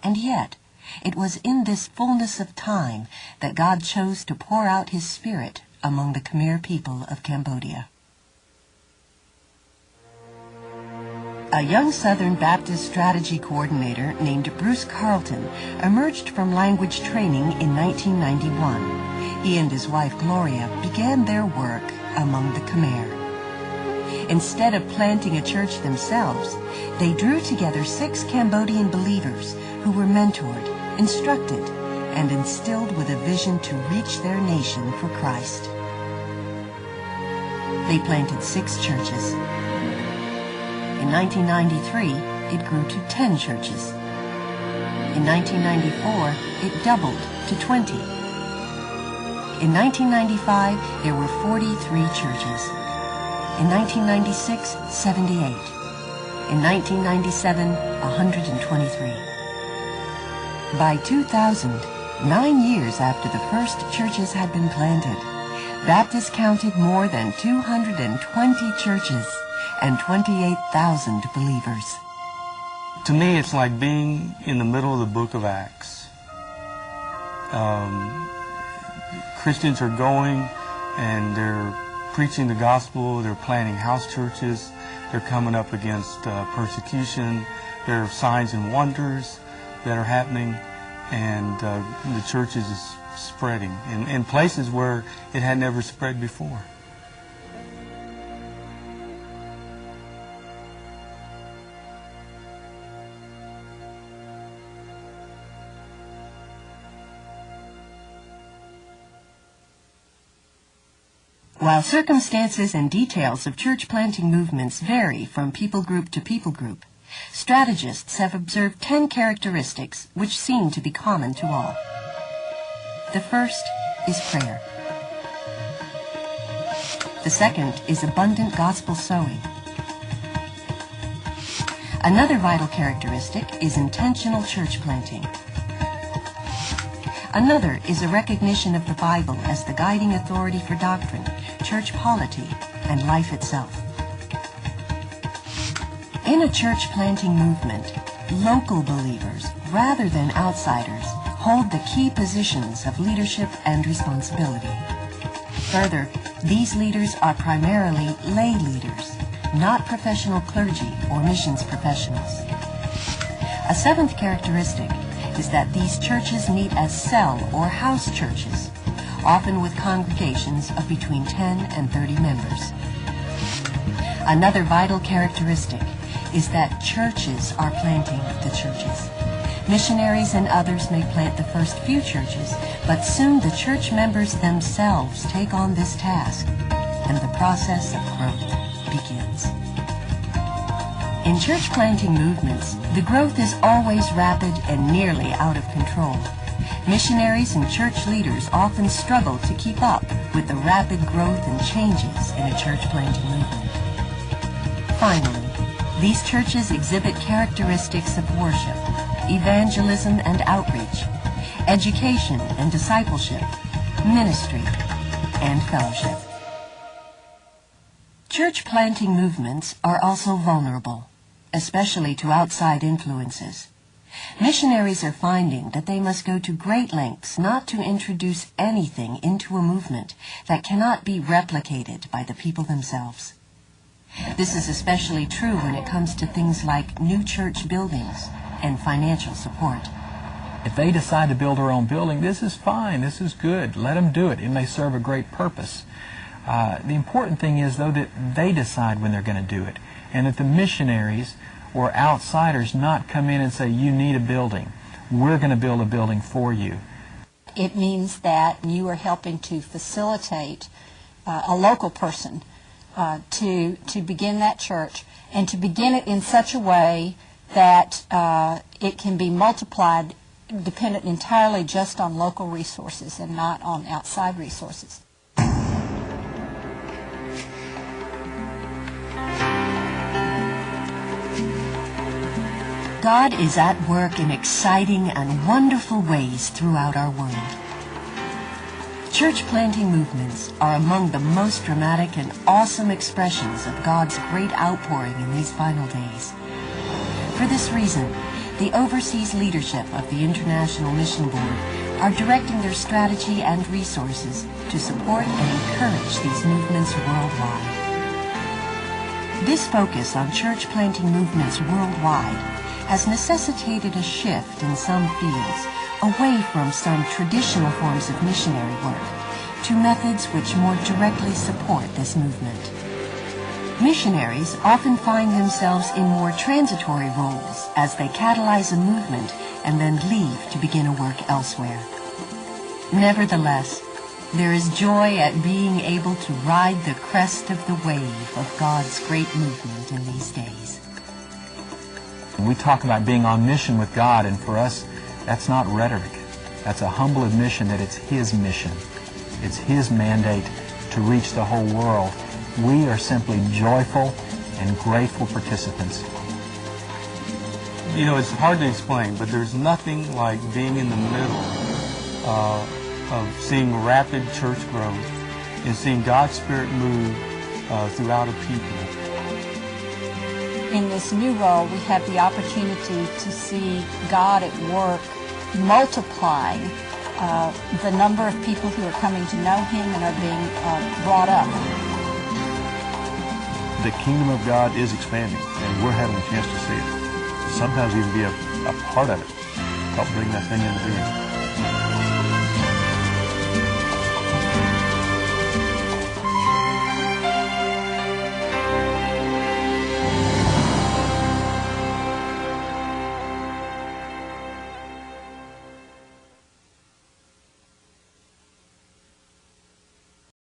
And yet, it was in this fullness of time that God chose to pour out His Spirit among the Khmer people of Cambodia. A young Southern Baptist strategy coordinator named Bruce Carlton emerged from language training in 1991. He and his wife Gloria began their work among the Khmer. Instead of planting a church themselves, they drew together 6 Cambodian believers who were mentored, instructed, and instilled with a vision to reach their nation for Christ. They planted 6 churches. In 1993, it grew to 10 churches. In 1994, it doubled to 20. In 1995, there were 43 churches. In 1996, 78. In 1997, 123. By 2000, 9 years after the first churches had been planted, Baptists counted more than 220 churches and 28,000 believers. To me, it's like being in the middle of the book of Acts. Christians are going and they're preaching the gospel, they're planting house churches, they're coming up against persecution, there are signs and wonders that are happening, and the church is spreading in places where it had never spread before. While circumstances and details of church planting movements vary from people group to people group, strategists have observed 10 characteristics which seem to be common to all. The first is prayer. The second is abundant gospel sowing. Another vital characteristic is intentional church planting. Another is a recognition of the Bible as the guiding authority for doctrine, church polity, and life itself. In a church planting movement, local believers, rather than outsiders, hold the key positions of leadership and responsibility. Further, these leaders are primarily lay leaders, not professional clergy or missions professionals. A seventh characteristic is that these churches meet as cell or house churches, often with congregations of between 10 and 30 members. Another vital characteristic is that churches are planting the churches. Missionaries and others may plant the first few churches, but soon the church members themselves take on this task, and the process of growth begins. In church planting movements, the growth is always rapid and nearly out of control. Missionaries and church leaders often struggle to keep up with the rapid growth and changes in a church planting movement. Finally, these churches exhibit characteristics of worship, evangelism and outreach, education and discipleship, ministry, and fellowship. Church planting movements are also vulnerable, especially to outside influences. Missionaries are finding that they must go to great lengths not to introduce anything into a movement that cannot be replicated by the people themselves. This is especially true when it comes to things like new church buildings and financial support. If they decide to build their own building, this is fine, this is good, let them do it. It may serve a great purpose. The important thing is, though, that they decide when they're going to do it, and that the missionaries or outsiders not come in and say, you need a building. We're going to build a building for you. It means that you are helping to facilitate a local person to begin that church, and to begin it in such a way that it can be multiplied dependent entirely just on local resources and not on outside resources. God is at work in exciting and wonderful ways throughout our world. Church planting movements are among the most dramatic and awesome expressions of God's great outpouring in these final days. For this reason, the overseas leadership of the International Mission Board are directing their strategy and resources to support and encourage these movements worldwide. This focus on church planting movements worldwide has necessitated a shift in some fields away from some traditional forms of missionary work to methods which more directly support this movement. Missionaries often find themselves in more transitory roles as they catalyze a movement and then leave to begin a work elsewhere. Nevertheless, there is joy at being able to ride the crest of the wave of God's great movement in these days. We talk about being on mission with God, and for us, that's not rhetoric. That's a humble admission that it's His mission. It's His mandate to reach the whole world. We are simply joyful and grateful participants. You know, it's hard to explain, but there's nothing like being in the middle of seeing rapid church growth and seeing God's Spirit move throughout a people. In this new role, we have the opportunity to see God at work multiplying the number of people who are coming to know Him and are being brought up. The kingdom of God is expanding, and we're having a chance to see it. Sometimes even be a part of it, help bring that thing into being.